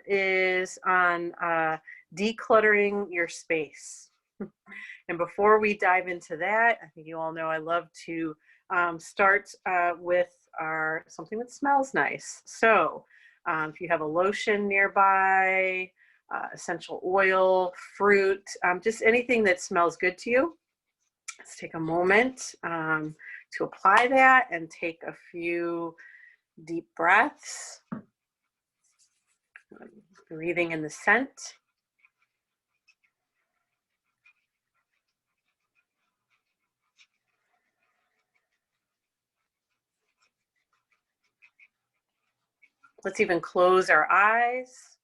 is on decluttering your space. And before we dive into that, I think you all know I love to start with something that smells nice. So if you have a lotion nearby, essential oil, fruit, just anything that smells good to you, let's take a moment to apply that and take a few deep breaths, breathing in the scent. Let's even close our eyes.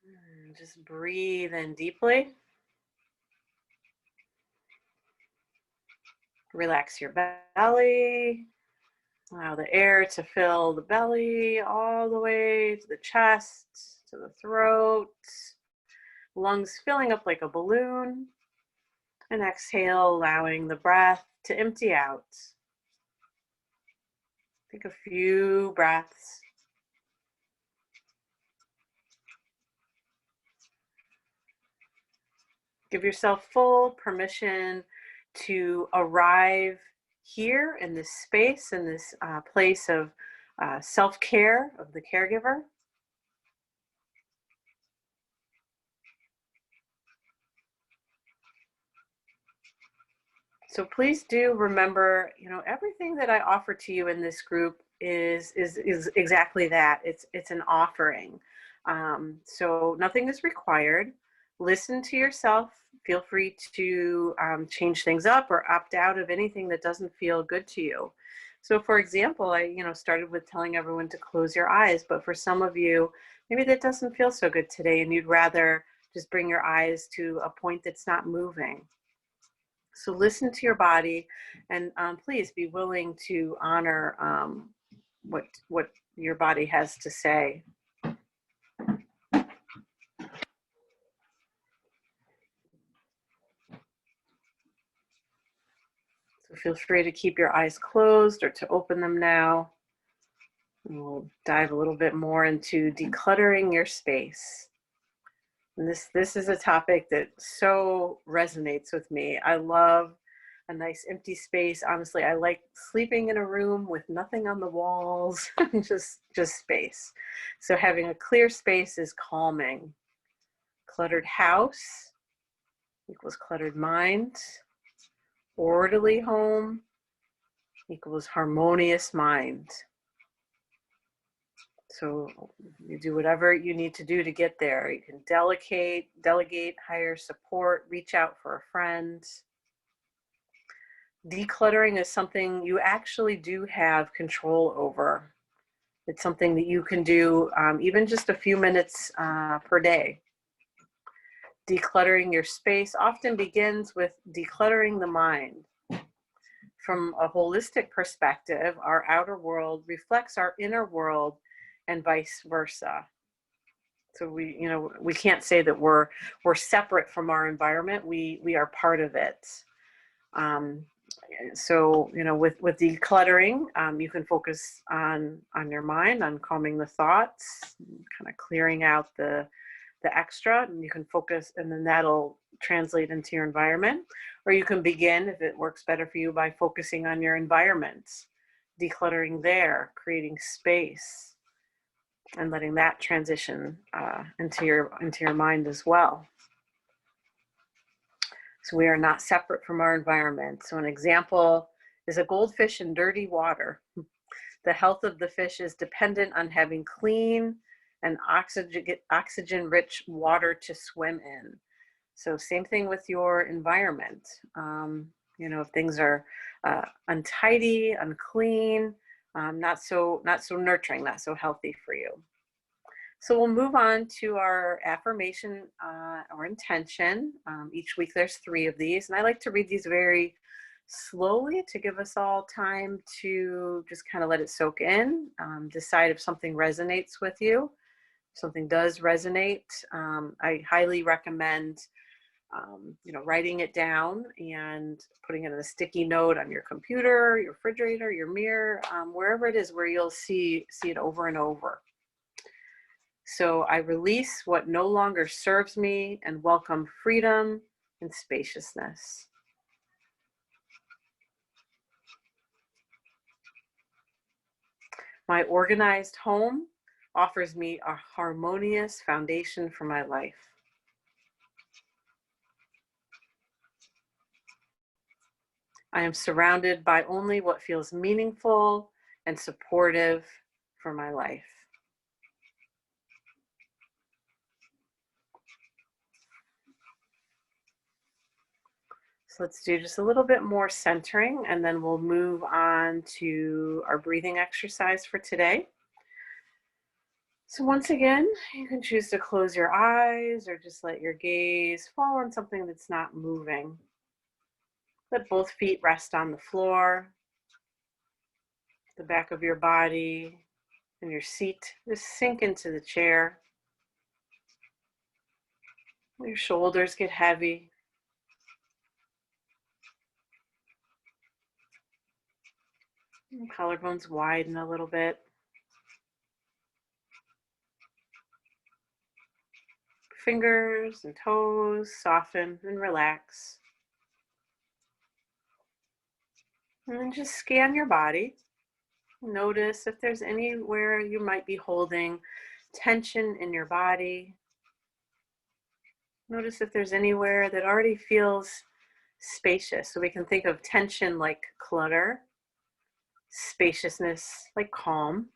And just breathe in deeply. Relax your belly. Allow the air to fill the belly all the way to the chest, to the throat. Lungs filling up like a balloon. And exhale, allowing the breath to empty out. Take a few breaths. Give yourself full permission to arrive here in this space, in this place of self-care of the caregiver. So please do remember, everything that I offer to you in this group is exactly that. It's an offering. So nothing is required. Listen to yourself. Feel free to change things up or opt out of anything that doesn't feel good to you. So for example, I started with telling everyone to close your eyes, but for some of you, maybe that doesn't feel so good today and you'd rather just bring your eyes to a point that's not moving. So listen to your body, and please be willing to honor what your body has to say. So feel free to keep your eyes closed or to open them now. And we'll dive a little bit more into decluttering your space. And this is a topic that so resonates with me. I love a nice empty space. Honestly, I like sleeping in a room with nothing on the walls, just space. So having a clear space is calming. Cluttered house equals cluttered mind. Orderly home equals harmonious mind. So you do whatever you need to do to get there. You can delegate, hire support, reach out for a friend. Decluttering is something you actually do have control over. It's something that you can do even just a few minutes per day. Decluttering your space often begins with decluttering the mind. From a holistic perspective, our outer world reflects our inner world and vice versa. So we can't say that we're separate from our environment. We are part of it. So with decluttering, you can focus on your mind, on calming the thoughts, kind of clearing out the extra, and you can focus, and then that'll translate into your environment. Or you can begin, if it works better for you, by focusing on your environment, decluttering there, creating space, and letting that transition into your mind as well. So we are not separate from our environment. So an example is a goldfish in dirty water. The health of the fish is dependent on having clean and oxygen-rich water to swim in. So same thing with your environment. If things are untidy, unclean, not so nurturing, not so healthy for you. So we'll move on to our affirmation or intention. Each week there's 3 of these, and I like to read these very slowly to give us all time to just kind of let it soak in, decide if something resonates with you. If something does resonate, I highly recommend writing it down and putting it in a sticky note on your computer, your refrigerator, your mirror, wherever it is where you'll see it over and over. So I release what no longer serves me and welcome freedom and spaciousness. My organized home offers me a harmonious foundation for my life. I am surrounded by only what feels meaningful and supportive for my life. So let's do just a little bit more centering, and then we'll move on to our breathing exercise for today. So once again, you can choose to close your eyes or just let your gaze fall on something that's not moving. Let both feet rest on the floor, the back of your body, and your seat just sink into the chair. Your shoulders get heavy. Collarbones widen a little bit. Fingers and toes soften and relax. And then just scan your body. Notice if there's anywhere you might be holding tension in your body. Notice if there's anywhere that already feels spacious. So we can think of tension like clutter, spaciousness like calm.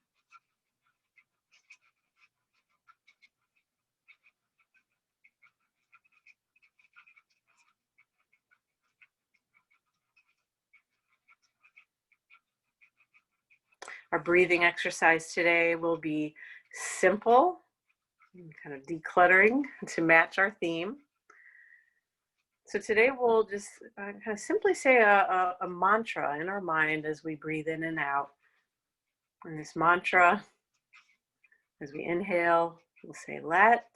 Our breathing exercise today will be simple, kind of decluttering to match our theme. So today we'll just kind of simply say a mantra in our mind as we breathe in and out. And this mantra, as we inhale, we'll say let.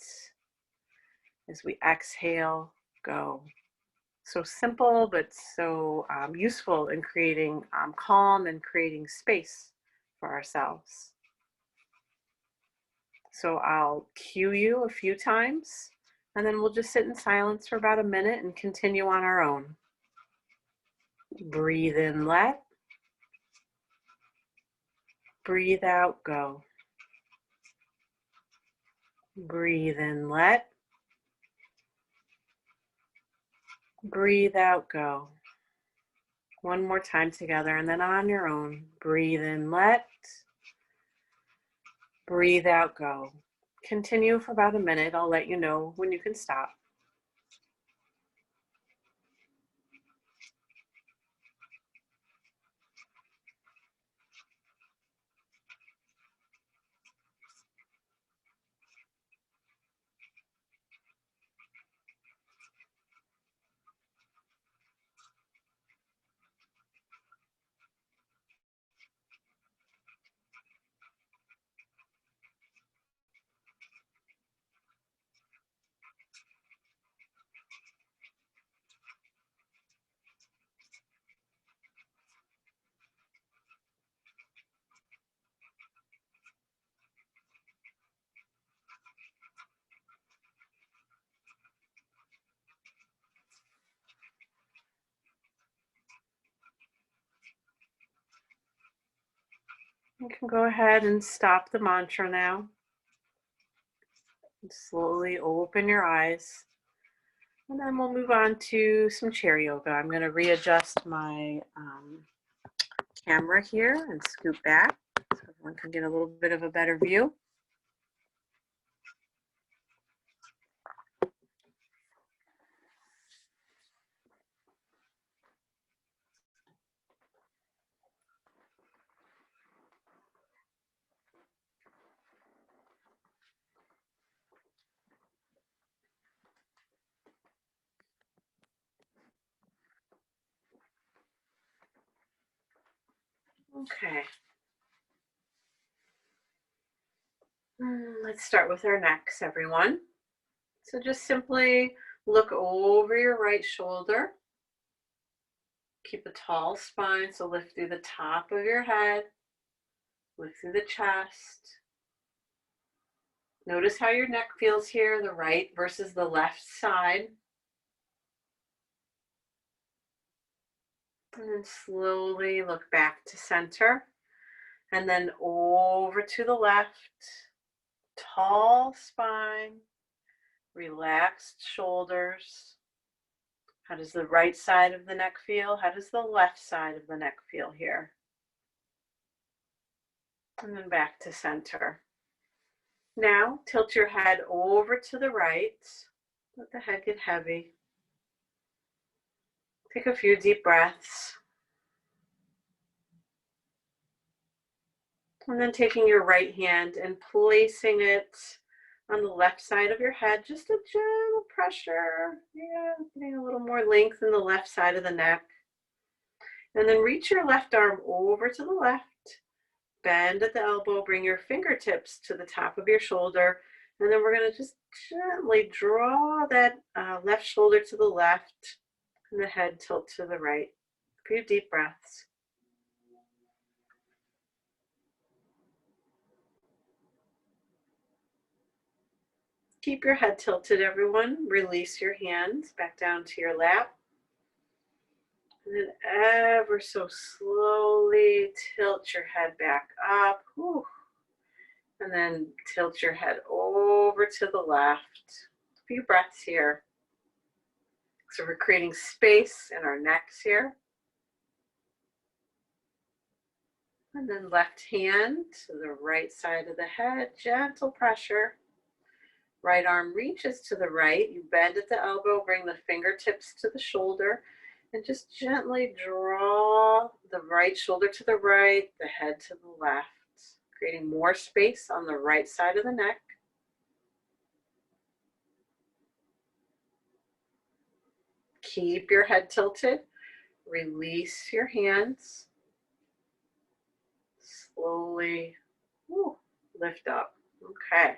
As we exhale, go. So simple, but so useful in creating calm and creating space for ourselves. So I'll cue you a few times, and then we'll just sit in silence for about a minute and continue on our own. Breathe in, let. Breathe out, go. Breathe in, let. Breathe out, go. One more time together, and then on your own. Breathe in, let. Breathe out, go. Continue for about a minute. I'll let you know when you can stop. You can go ahead and stop the mantra now. Slowly open your eyes. And then we'll move on to some chair yoga. I'm going to readjust my camera here and scoot back so everyone can get a little bit of a better view. Okay. Let's start with our necks, everyone. So just simply Look over your right shoulder. Keep a tall spine, so lift through the top of your head, lift through the chest. Notice how your neck feels here, the right versus the left side. And then slowly look back to center. And then over to the left. Tall spine, relaxed shoulders. How does the right side of the neck feel? How does the left side of the neck feel here? And then back to center. Now tilt your head over to the right. Let the head get heavy. Take a few deep breaths. And then taking your right hand and placing it on the left side of your head, just a gentle pressure. Yeah, getting a little more length in the left side of the neck. And then reach your left arm over to the left. Bend at the elbow, bring your fingertips to the top of your shoulder. And then we're going to just gently draw that left shoulder to the left and the head tilt to the right. A few deep breaths. Keep your head tilted, everyone. Release your hands back down to your lap. And then ever so slowly tilt your head back up. Whew. And then tilt your head over to the left. A few breaths here. So we're creating space in our necks here. And then left hand to the right side of the head, gentle pressure. Right arm reaches to the right. You bend at the elbow, bring the fingertips to the shoulder, and just gently draw the right shoulder to the right, the head to the left, creating more space on the right side of the neck. Keep your head tilted. Release your hands. Slowly lift up. Okay.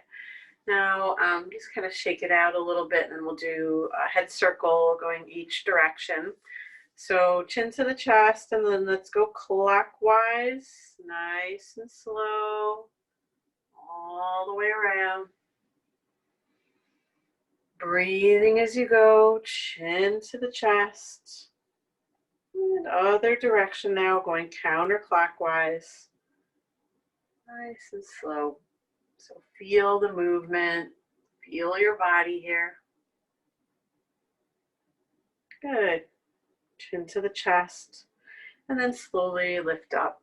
Now just kind of shake it out a little bit, and then we'll do a head circle going each direction. So chin to the chest, and then let's go clockwise, nice and slow, all the way around. Breathing as you go, chin to the chest. And other direction now, going counterclockwise. Nice and slow. So feel the movement, feel your body here. Good. Chin to the chest, and then slowly lift up.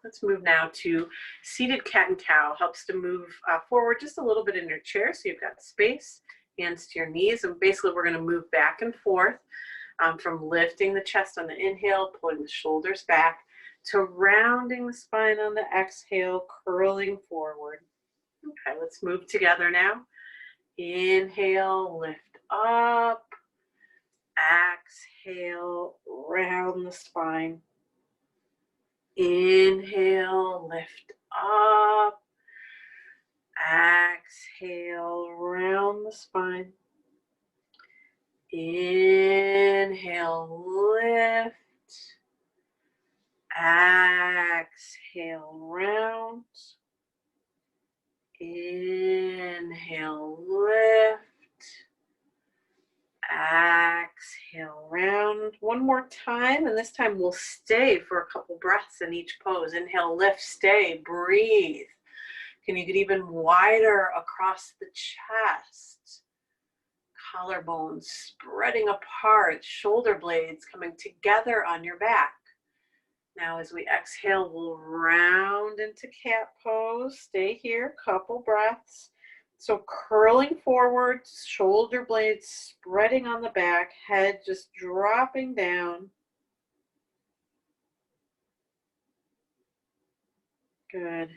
Let's move now to seated cat and cow. Helps to move forward just a little bit in your chair so you've got space, hands to your knees, and basically we're going to move back and forth from lifting the chest on the inhale, pulling the shoulders back, to rounding the spine on the exhale, curling forward. Okay, let's move together now. Inhale, lift up. Exhale, round the spine. Inhale, lift up. Exhale, round the spine. Inhale, lift. Exhale, round. Inhale, lift. Exhale, round. One more time, and this time we'll stay for a couple breaths in each pose. Inhale, lift, stay, breathe. Can you get even wider across the chest? Collarbones spreading apart, shoulder blades coming together on your back. Now as we exhale, we'll round into cat pose. Stay here, couple breaths. So curling forward, shoulder blades spreading on the back, head just dropping down. Good.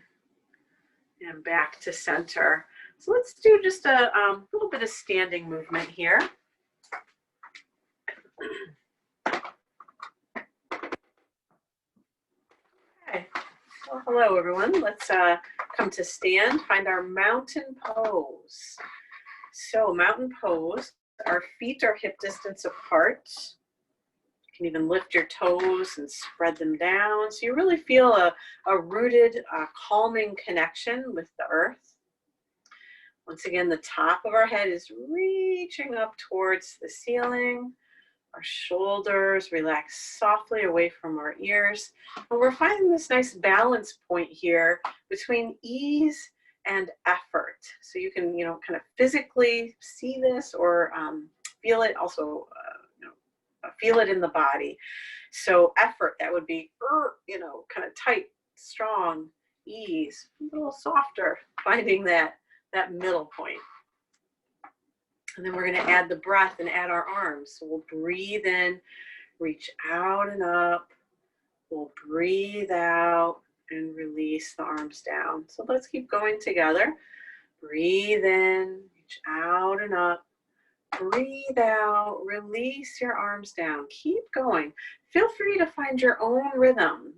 And back to center. So let's do just a little bit of standing movement here. Okay. Well, hello everyone. Let's come to stand, find our mountain pose. So mountain pose, our feet are hip distance apart. You can even lift your toes and spread them down. So you really feel a rooted, calming connection with the earth. Once again, the top of our head is reaching up towards the ceiling. Our shoulders relax softly away from our ears. And we're finding this nice balance point here between ease and effort. So you can, kind of physically see this or feel it also, feel it in the body. So effort, that would be, kind of tight, strong, ease, a little softer, finding that middle point. And then we're going to add the breath and add our arms. So we'll breathe in, reach out and up. We'll breathe out and release the arms down. So let's keep going together. Breathe in, reach out and up. Breathe out, release your arms down. Keep going. Feel free to find your own rhythm.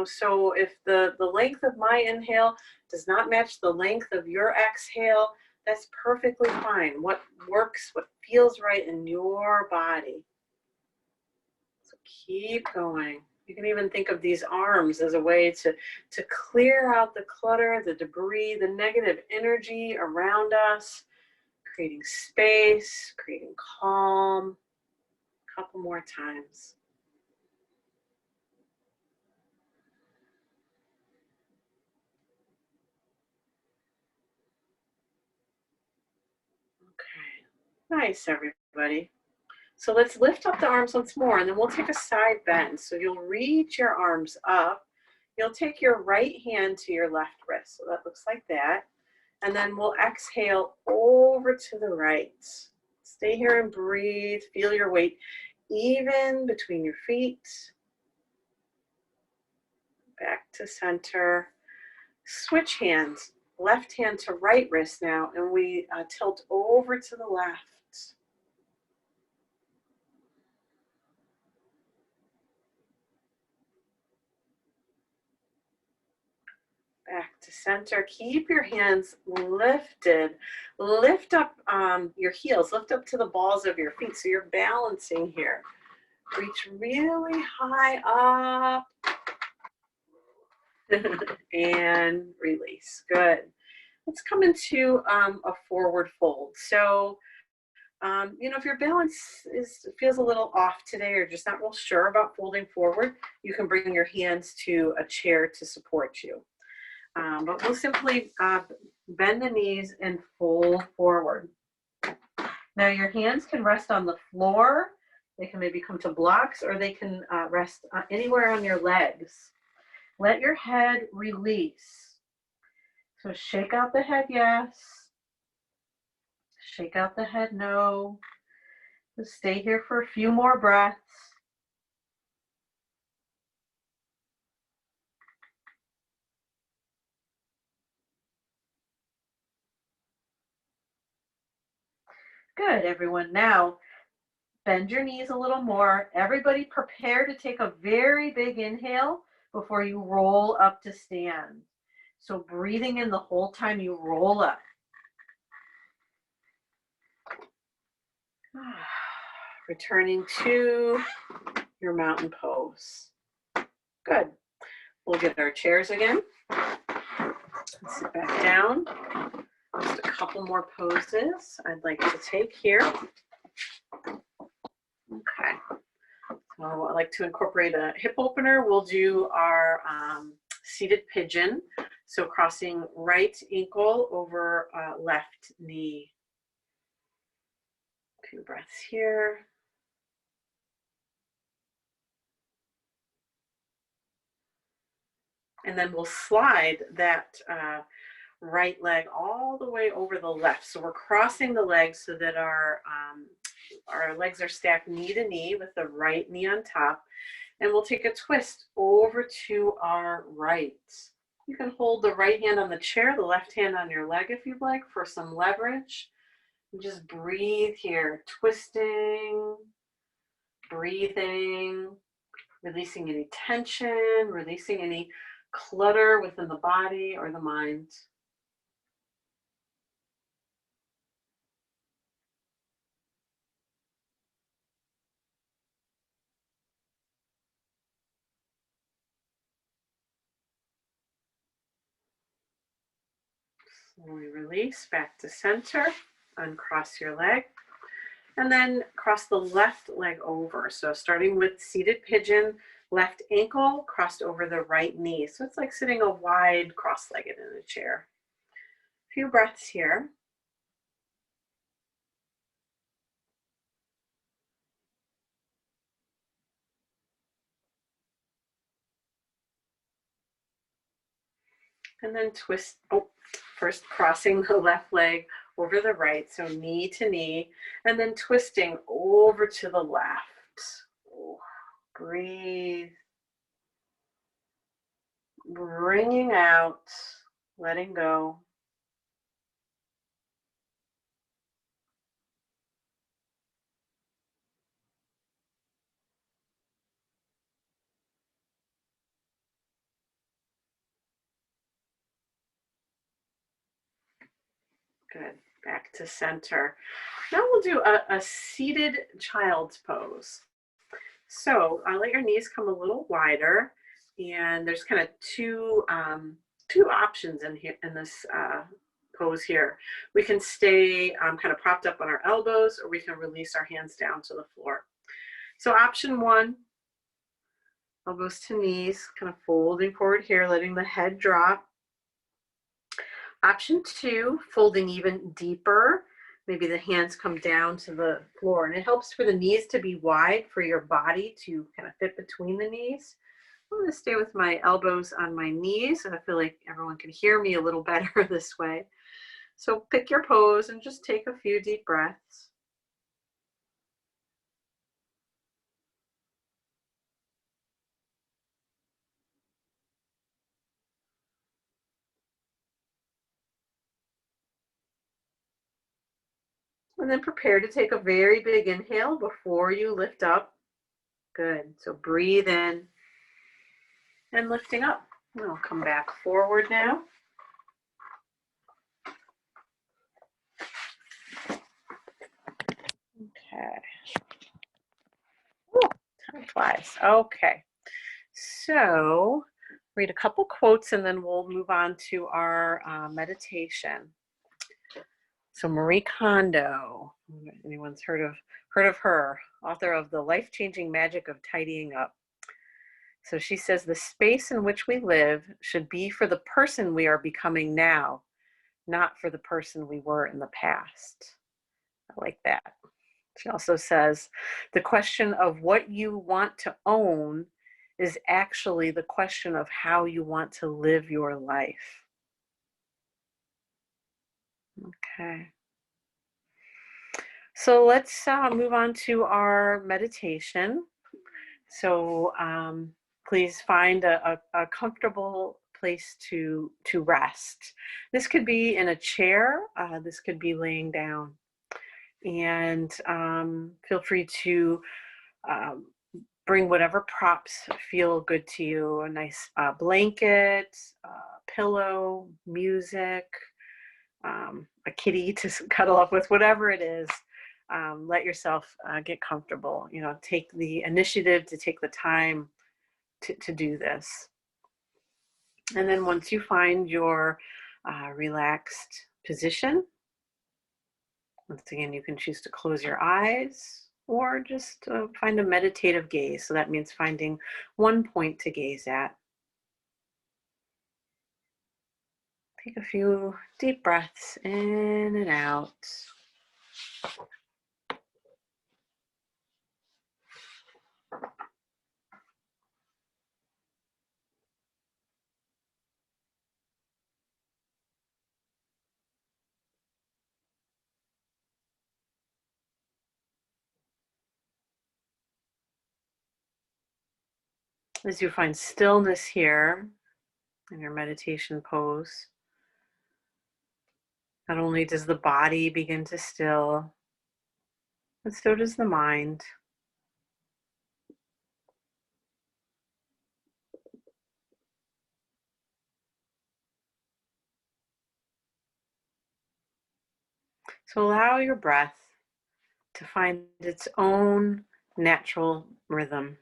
So if the length of my inhale does not match the length of your exhale, that's perfectly fine. What works, what feels right in your body. So keep going. You can even think of these arms as a way to clear out the clutter, the debris, the negative energy around us, creating space, creating calm. A couple more times. Okay, nice everybody. So let's lift up the arms once more, and then we'll take a side bend. So you'll reach your arms up. You'll take your right hand to your left wrist. So that looks like that. And then we'll exhale over to the right. Stay here and breathe. Feel your weight even between your feet. Back to center. Switch hands. Left hand to right wrist now, and we tilt over to the left. Back to center. Keep your hands lifted. Lift up your heels. Lift up to the balls of your feet. So you're balancing here. Reach really high up. And release. Good. Let's come into a forward fold. So, if your balance feels a little off today or just not real sure about folding forward, you can bring your hands to a chair to support you. But we'll simply bend the knees and fold forward. Now your hands can rest on the floor. They can maybe come to blocks, or they can rest anywhere on your legs. Let your head release. So shake out the head, yes. Shake out the head, no. Just stay here for a few more breaths. Good, everyone. Now, bend your knees a little more. Everybody prepare to take a very big inhale before you roll up to stand. So breathing in the whole time you roll up. Returning to your mountain pose. Good. We'll get our chairs again. Sit back down. Just a couple more poses I'd like to take here. Okay. So I like to incorporate a hip opener. We'll do our seated pigeon. So crossing right ankle over left knee. A few breaths here. And then we'll slide that right leg all the way over the left. So we're crossing the legs so that our legs are stacked knee to knee with the right knee on top. And we'll take a twist over to our right. You can hold the right hand on the chair, the left hand on your leg if you'd like for some leverage. And just breathe here, twisting, breathing, releasing any tension, releasing any clutter within the body or the mind. When we release, back to center, uncross your leg, and then cross the left leg over. So starting with seated pigeon, left ankle crossed over the right knee. So it's like sitting a wide cross-legged in a chair. A few breaths here. And then twist, first crossing the left leg over the right, so knee to knee, and then twisting over to the left. Breathe. Bringing out, letting go. Good. Back to center. Now we'll do a seated child's pose. So let your knees come a little wider, and there's kind of two options in here in this pose here. We can stay kind of propped up on our elbows, or we can release our hands down to the floor. So option one, elbows to knees, kind of folding forward here, letting the head drop. Option two, folding even deeper. Maybe the hands come down to the floor, and it helps for the knees to be wide for your body to kind of fit between the knees. I'm going to stay with my elbows on my knees, and I feel like everyone can hear me a little better this way. So pick your pose and just take a few deep breaths. And then prepare to take a very big inhale before you lift up. Good. So breathe in and lifting up. We'll come back forward now. Okay. Ooh, time flies. Okay. So read a couple quotes and then we'll move on to our meditation. So Marie Kondo, anyone's heard of her, author of The Life-Changing Magic of Tidying Up. So she says, the space in which we live should be for the person we are becoming now, not for the person we were in the past. I like that. She also says, the question of what you want to own is actually the question of how you want to live your life. Okay. So let's move on to our meditation. So please find a comfortable place to rest. This could be in a chair. This could be laying down. And feel free to bring whatever props feel good to you. A nice blanket, pillow, music, a kitty to cuddle up with, whatever it is. Let yourself get comfortable. You know, take the initiative to take the time to do this. And then once you find your relaxed position, once again, you can choose to close your eyes or just find a meditative gaze. So that means finding one point to gaze at. Take a few deep breaths in and out. As you find stillness here in your meditation pose, not only does the body begin to still, but so does the mind. So allow your breath to find its own natural rhythm.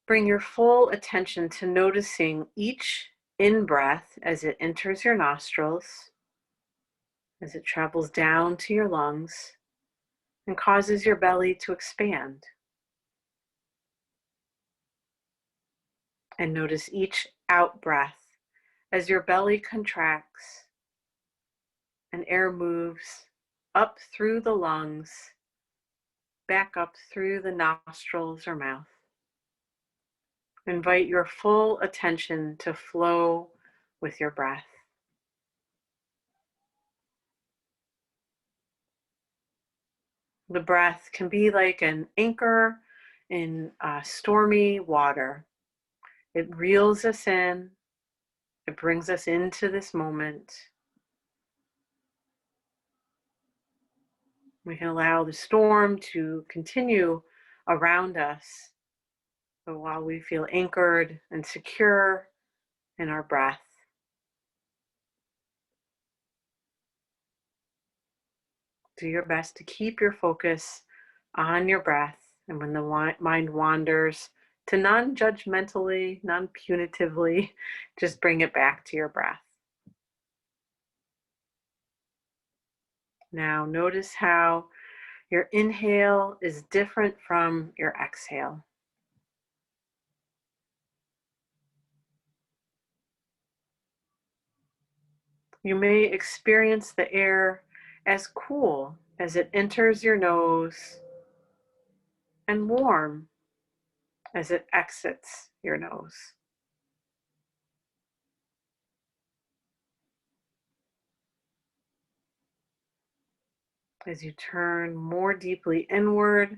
Bring your full attention to noticing each in-breath as it enters your nostrils, as it travels down to your lungs and causes your belly to expand. And notice each out-breath as your belly contracts and air moves up through the lungs, back up through the nostrils or mouth. Invite your full attention to flow with your breath. The breath can be like an anchor in stormy water. It reels us in, it brings us into this moment. We can allow the storm to continue around us, but while we feel anchored and secure in our breath. Do your best to keep your focus on your breath, and when the mind wanders, to non-judgmentally, non-punitively, just bring it back to your breath. Now notice how your inhale is different from your exhale. You may experience the air as cool as it enters your nose and warm as it exits your nose. As you turn more deeply inward,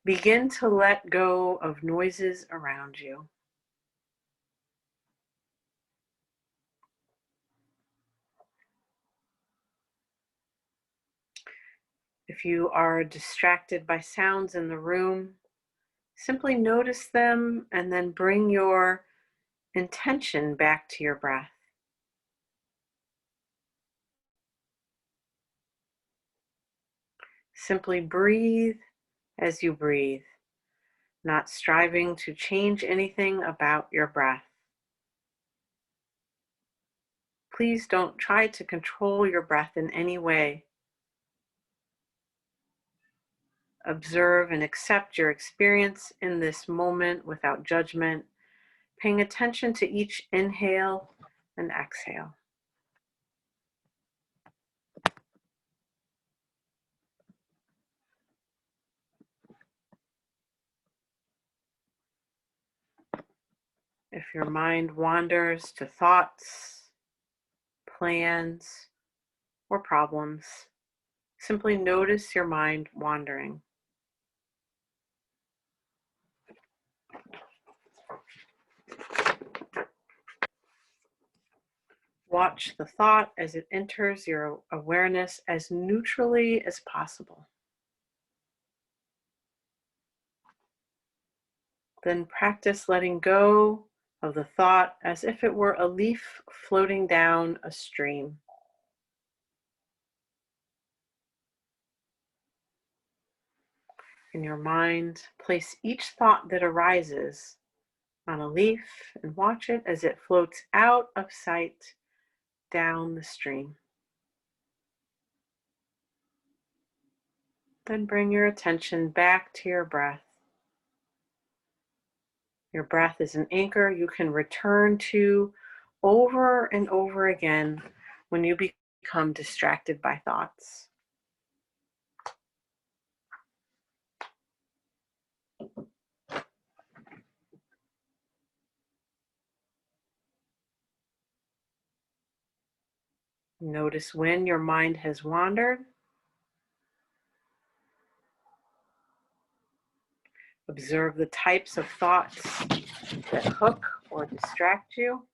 begin to let go of noises around you. If you are distracted by sounds in the room, simply notice them and then bring your intention back to your breath. Simply breathe as you breathe, not striving to change anything about your breath. Please don't try to control your breath in any way. Observe and accept your experience in this moment without judgment, paying attention to each inhale and exhale. If your mind wanders to thoughts, plans, or problems, simply notice your mind wandering. Watch the thought as it enters your awareness as neutrally as possible. Then practice letting go of the thought as if it were a leaf floating down a stream. In your mind, place each thought that arises on a leaf and watch it as it floats out of sight down the stream. Then bring your attention back to your breath. Your breath is an anchor you can return to over and over again when you become distracted by thoughts. Notice when your mind has wandered. Observe the types of thoughts that hook or distract you.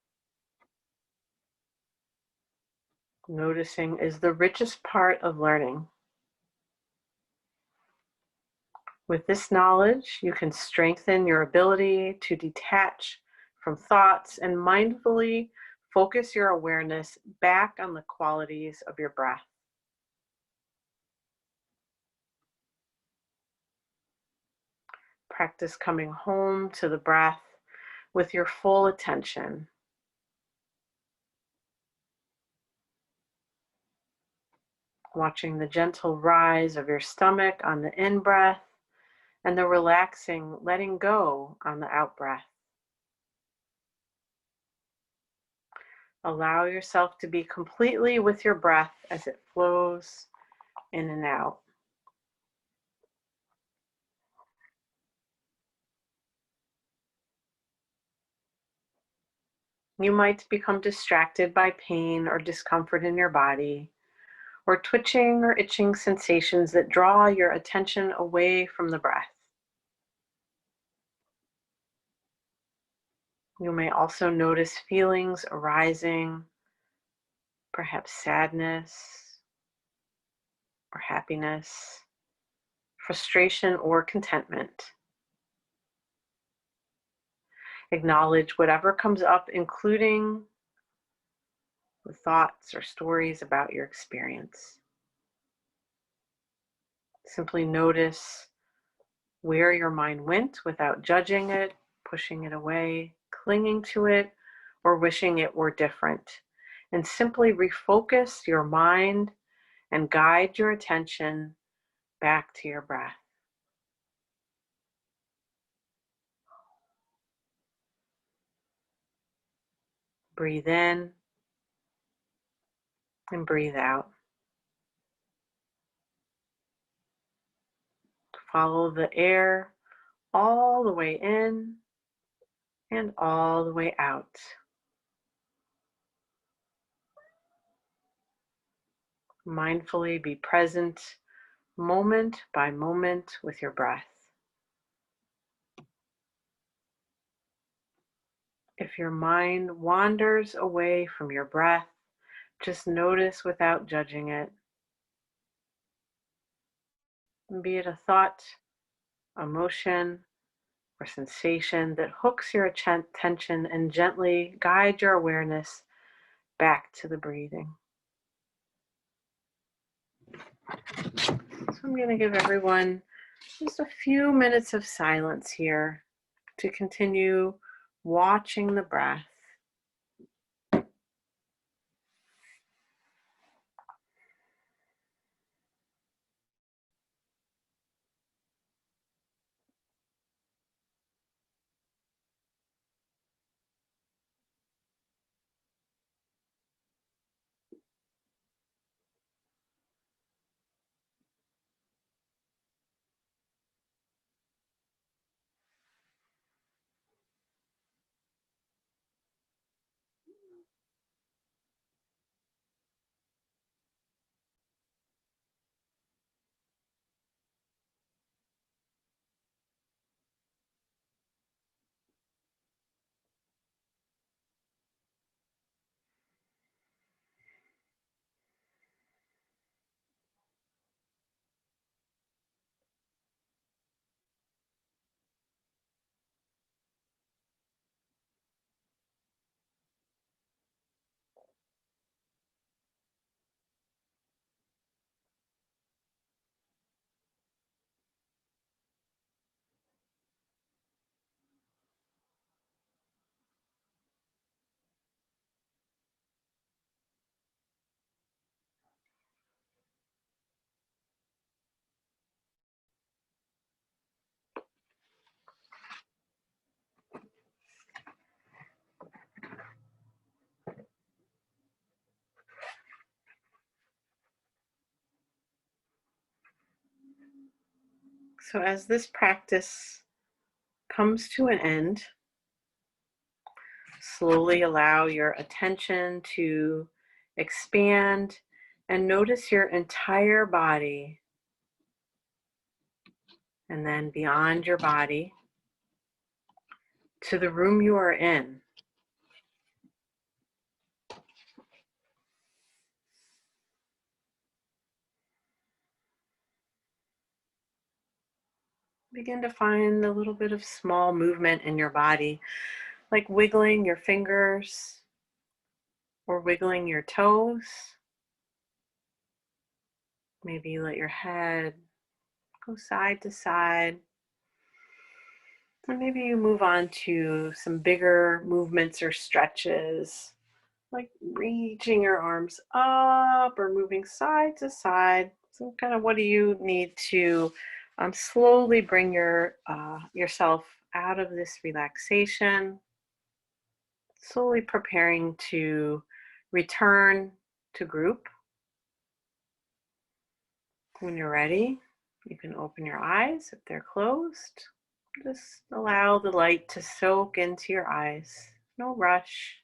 Noticing is the richest part of learning. With this knowledge, you can strengthen your ability to detach from thoughts and mindfully focus your awareness back on the qualities of your breath. Practice coming home to the breath with your full attention. Watching the gentle rise of your stomach on the in-breath and the relaxing letting go on the out-breath. Allow yourself to be completely with your breath as it flows in and out. You might become distracted by pain or discomfort in your body, or twitching or itching sensations that draw your attention away from the breath. You may also notice feelings arising, perhaps sadness or happiness, frustration or contentment. Acknowledge whatever comes up, including the thoughts or stories about your experience. Simply notice where your mind went without judging it, pushing it away, clinging to it, or wishing it were different. And simply refocus your mind and guide your attention back to your breath. Breathe in and breathe out. Follow the air all the way in and all the way out. Mindfully be present moment by moment with your breath. If your mind wanders away from your breath, just notice without judging it. Be it a thought, emotion, or sensation that hooks your attention, and gently guide your awareness back to the breathing. So I'm going to give everyone just a few minutes of silence here to continue watching the breath. So as this practice comes to an end, slowly allow your attention to expand and notice your entire body, and then beyond your body to the room you are in. Begin to find a little bit of small movement in your body, like wiggling your fingers or wiggling your toes. Maybe let your head go side to side. Or maybe you move on to some bigger movements or stretches, like reaching your arms up or moving side to side. So, kind of, what do you need to slowly bring yourself out of this relaxation, slowly preparing to return to group. When you're ready, you can open your eyes if they're closed. Just allow the light to soak into your eyes. No rush.